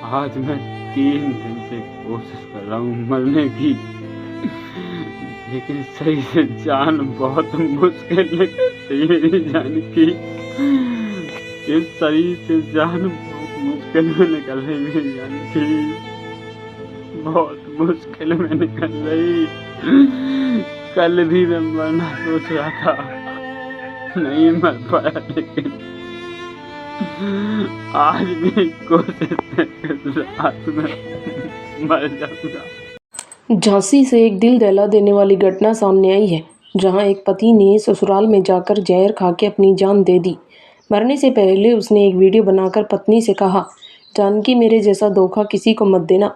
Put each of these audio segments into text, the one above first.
आज मैं 3 दिन से कोशिश कर रहा हूँ मरने की, लेकिन सही से जान बहुत मुश्किल निकलती है मेरी जान की। इस शरीर से जान बहुत मुश्किल में निकल रही मेरी जान की, बहुत मुश्किल में निकल रही। कल भी मैं मरना सोच रहा था, नहीं मर पाया, लेकिन आज भी कोशिश रात में मर जाऊंगा। झांसी से एक दिल दहला देने वाली घटना सामने आई है, जहां एक पति ने ससुराल में जाकर जहर खा के अपनी जान दे दी। मरने से पहले उसने एक वीडियो बनाकर पत्नी से कहा, जानकी मेरे जैसा धोखा किसी को मत देना।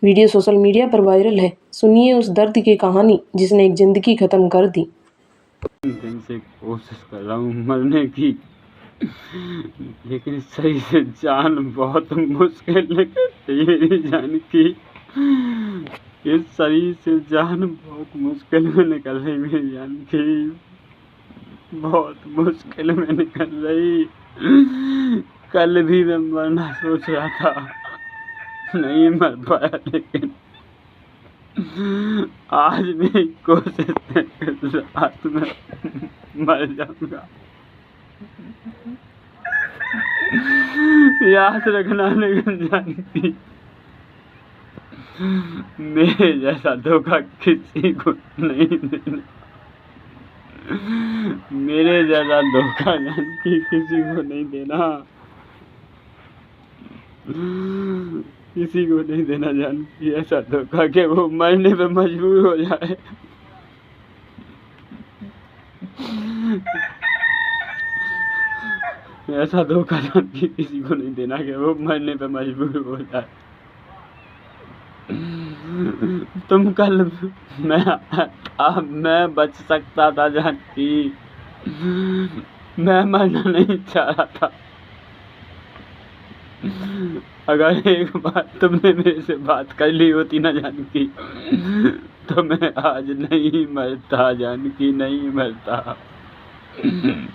वीडियो सोशल मीडिया पर वायरल है। सुनिए उस दर्द की कहानी जिसने एक जिंदगी खत्म कर दी। दिन से कोशिश कर रहा हूँ मरने की, लेकिन सही से जान बहुत मुश्किल निकलती है मेरी जान की। इस शरीर से जान बहुत मुश्किल में निकल रही मेरी जान की, बहुत मुश्किल में निकल रही। कल भी मैं मरना सोच रहा था, नहीं मर पाया, लेकिन आज भी कोशिश रात में मर जाऊंगा। याद रखना लेकिन जानकी, मेरे जैसा धोखा किसी को नहीं देना। मेरे जैसा धोखा जानकी किसी को नहीं देना, किसी को नहीं देना जानकी ऐसा धोखा कि वो मरने पे मजबूर हो जाए। ऐसा धोखा जानकी किसी को नहीं देना कि वो मरने पे मजबूर हो जाए। तुम कल मैं बच सकता था जानकी, मैं मरना नहीं चाह रहा था। अगर एक बार तुमने मेरे से बात कर ली होती ना जानकी, तो मैं आज नहीं मरता जानकी, नहीं मरता,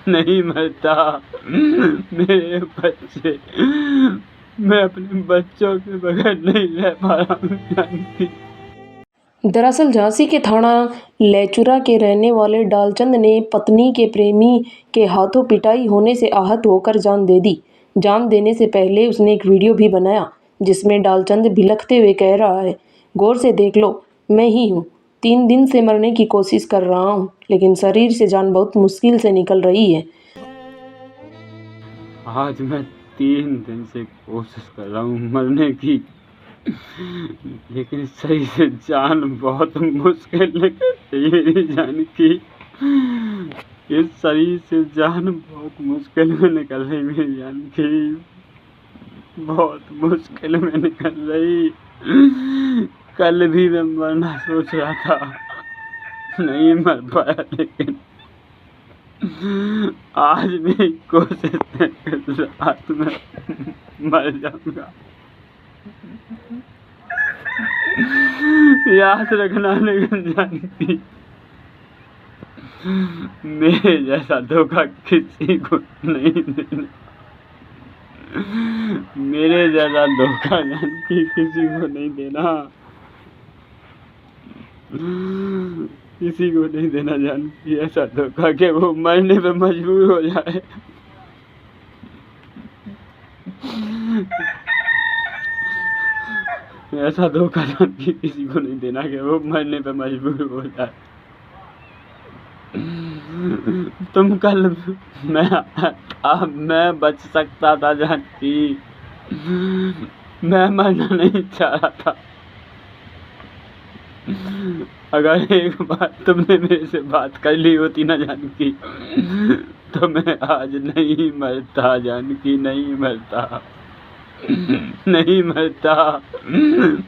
नहीं मरता। मेरे बच्चे, मैं अपने बच्चों के बगैर नहीं रह पा रहा हूँ जानकी। दरअसल झांसी के थाना लेचुरा के रहने वाले डालचंद ने पत्नी के प्रेमी के हाथों पिटाई होने से आहत होकर जान दे दी। जान देने से पहले उसने एक वीडियो भी बनाया जिसमें डालचंद बिलखते हुए कह रहा है, गौर से देख लो, मैं ही हूँ। 3 दिन से मरने की कोशिश कर रहा हूँ, लेकिन शरीर से जान बहुत मुश्किल से निकल रही है। आज मैं 3 दिन से कोशिश कर रहा हूँ मरने की, लेकिन सही से जान बहुत मुश्किल निकलती है मेरी जान की। इस शरीर से जान बहुत मुश्किल में निकल रही मेरी जान की, बहुत मुश्किल में निकल रही। कल भी मैं मरना सोच रहा था, नहीं मर पाया, लेकिन आज भी कोशिश रात में मर जाऊंगा। याद रखना लेकिन जानकी, मेरे जैसा धोखा किसी को नहीं देना। मेरे जैसा धोखा जानकी किसी को नहीं देना, किसी को नहीं देना जानकी ऐसा धोखा कि वो मरने पे मजबूर हो जाए। ऐसा धोखा जानकी किसी को नहीं देना कि वो मरने पे मजबूर हो जाए। तुम कल मैं बच सकता था जानकी, मैं मरना नहीं चाह रहा था। अगर एक बार तुमने मेरे से बात कर ली होती ना जानकी, तो मैं आज नहीं मरता जानकी, नहीं मरता, नहीं मरता।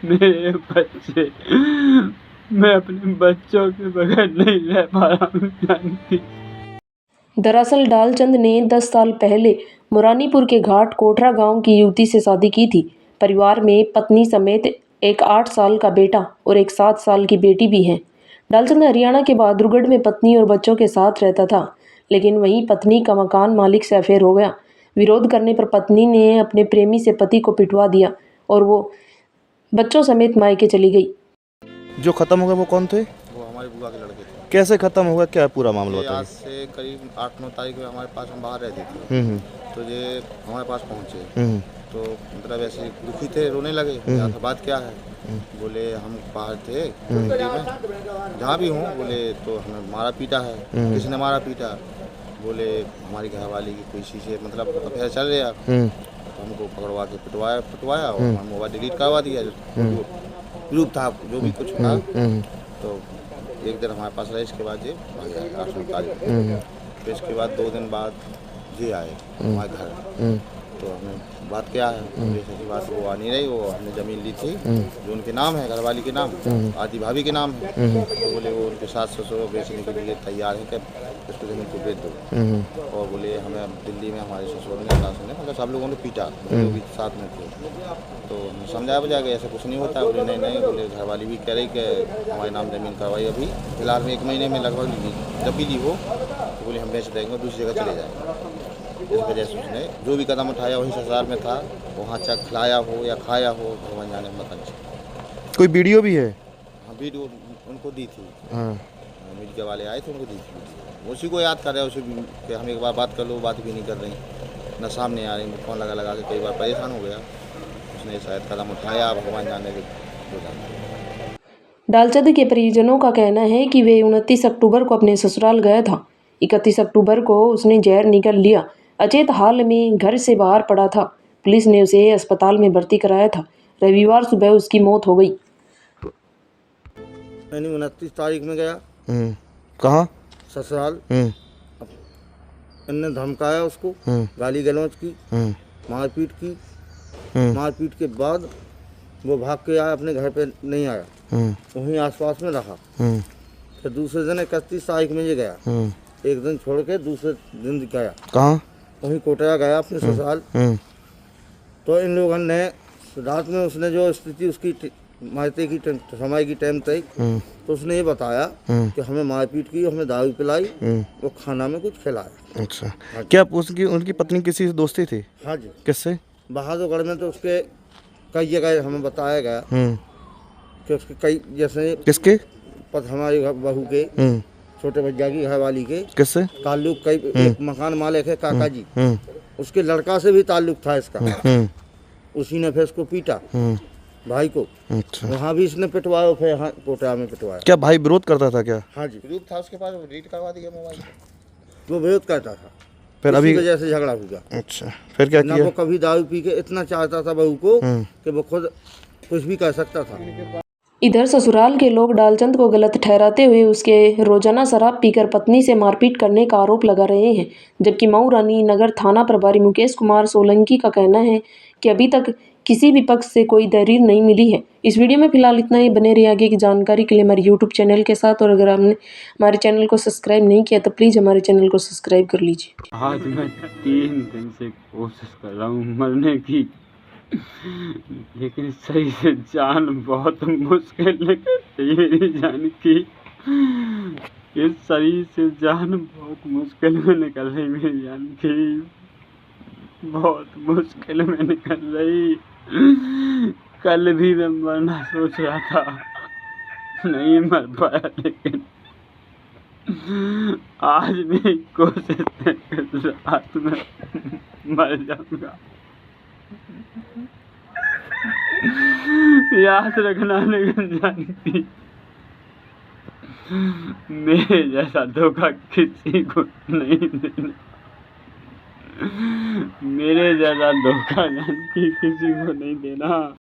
मेरे बच्चे, मैं अपने बच्चों के बगैर नहीं रह पा रहा हूँ जानकी। दरअसल डालचंद ने 10 साल पहले मुरानीपुर के घाट कोठरा गांव की युवती से शादी की थी। परिवार में पत्नी समेत एक 8 साल का बेटा और एक 7 साल की बेटी भी है। डालचंद हरियाणा के बहादुरगढ़ में पत्नी और बच्चों के साथ रहता था, लेकिन वहीं पत्नी का मकान मालिक से अफेयर हो गया। विरोध करने पर पत्नी ने अपने प्रेमी से पति को पिटवा दिया और वो बच्चों समेत मायके चली गई। जो खत्म हो गए वो कौन थे? वो हमारे बुआ के लड़के थे। कैसे खत्म हुआ, क्या पूरा मामला ये आज बताइए। से करीब 8-9 तारीख में हमारे पास, हम बाहर रहते थे, तो ये हमारे पास पहुँचे तो मतलब ऐसे दुखी थे, रोने लगे। तो बात क्या है? बोले हम बाहर थे दिल्ली में, जहाँ भी हूँ, बोले तो हमें मारा पीटा है। किसने मारा पीटा? बोले हमारी घरवाली की कोई शीशे, मतलब अफेयर चल रहा, तो हमको पकड़वा के पिटवाया और हम मोबाइल डिलीट करवा दिया, जो प्रूफ था, जो भी कुछ था। तो एक दिन हमारे पास रहे, इसके बाद ये भाग आए 8 तारीख को। फिर इसके बाद 2 दिन बाद ये आए हमारे घर। तो हमें बात क्या है, जैसे की बात वो आ नहीं रही। वो हमने ज़मीन ली थी जो उनके नाम है, घरवाली के नाम, आदि भाभी के नाम है। तो बोले वो उनके सास ससुर बेचने के लिए तैयार है कि उसको ज़मीन को बेच दो। और बोले हमें दिल्ली में हमारे ससुर ने, सास ने, मतलब सब लोगों ने पीटा, जो भी साथ में थे। तो समझाया बुझा के ऐसा कुछ नहीं होता। बोले नहीं। बोले घरवाली भी कह रही कि हमारे नाम ज़मीन करवाई, अभी फिलहाल में 1 महीने में लगभग जब भी ली हो, तो बोले हम बेच देंगे, दूसरी जगह चले जाएंगे। इस वजह से उसने जो भी कदम उठाया वही ससुराल में था, वहाँ चाहे खिलाया हो या खाया हो, भगवान जाने मत अच्छे। कोई वीडियो भी है? हाँ, वीडियो उनको दी थी। हाँ। मीडिया वाले आए थे, उनको दी थी। उसी को याद कर रहे हैं, उसी कि हम एक बार बात कर लो, बात भी नहीं कर रही, ना सामने आ रही। फ़ोन लगा के कई बार परेशान हो गया। उसने शायद कदम उठाया, भगवान जाने के। डालचंद के परिजनों का कहना है कि वे 29 अक्टूबर को अपने ससुराल गया था। 31 अक्टूबर को उसने जहर निगल लिया। अचेत हाल में घर से बाहर पड़ा था। पुलिस ने उसे अस्पताल में भर्ती कराया था। रविवार सुबह उसकी मौत हो गई। मैंने 29 तारीख में गया। कहाँ? ससुराल। इनने धमकाया उसको, गाली गलौज की, मारपीट की। मारपीट के बाद वो भाग के आया, अपने घर पे नहीं आया, वहीं आसपास में रहा। फिर दूसरे दिन 31 तारीख में ये गया। एक दिन छोड़ के दूसरे दिन गया। कहाँ? वहीं कोटया गया अपने ससुराल। तो इन लोगों ने रात में, उसने जो स्थिति उसकी मारते की समय की टाइम तक, तो उसने ये बताया कि हमें मारपीट की, हमें दारू पिलाई, वो खाना में कुछ खिलाया। अच्छा। हाँ, क्या उनकी पत्नी किसी से दोस्ती थी? हाँ जी। किससे? बहादुरगढ़ में तो उसके कई जगह हमें बताया गया कि उसके कई, जैसे किसके? हमारी बहू के, छोटे भैया की घरवाली के किससे ताल्लुक, कई एक मकान मालिक है काका जी, उसके लड़का से भी ताल्लुक था इसका। उसी ने फिर इसको पीटा, भाई को। अच्छा। वहाँ भी इसने पिटवाया, फिर यहाँ कोटा में पिटवाया। क्या भाई विरोध करता था क्या? हाँ जी, विरोध था उसके पास, डिलीट करवा दिया मोबाइल, वो विरोध करता था। फिर अभी वजह से झगड़ा हुआ। अच्छा, फिर क्या ना किया? वो कभी दारू पी के इतना चाहता था बहू को कि वो खुद कुछ भी कर सकता था। इधर ससुराल के लोग डालचंद को गलत ठहराते हुए उसके रोजाना शराब पीकर पत्नी से मारपीट करने का आरोप लगा रहे हैं। जबकि मऊ रानी नगर थाना प्रभारी मुकेश कुमार सोलंकी का कहना है कि अभी तक किसी भी पक्ष से कोई दलील नहीं मिली है। इस वीडियो में फिलहाल इतना ही। बने रहिए आगे की जानकारी के लिए हमारे यूट्यूब चैनल के साथ। और अगर आपने हमारे चैनल को सब्सक्राइब नहीं किया तो प्लीज़ हमारे चैनल को सब्सक्राइब कर लीजिए। आज मैं 3 दिन से कोशिश कर रहा हूँ मरने की, लेकिन सही से जान बहुत मुश्किल निकल रही मेरी जान की। इस शरीर से जान बहुत मुश्किल में निकल रही मेरी जान की, बहुत मुश्किल में निकल रही। कल भी मैं मरना सोच रहा था, नहीं मर पाया, लेकिन आज भी कोशिश रात में मर जाऊंगा। याद रखना लेकिन जानती, मेरे जैसा धोखा किसी को नहीं देना। मेरे जैसा धोखा जानती किसी को नहीं देना।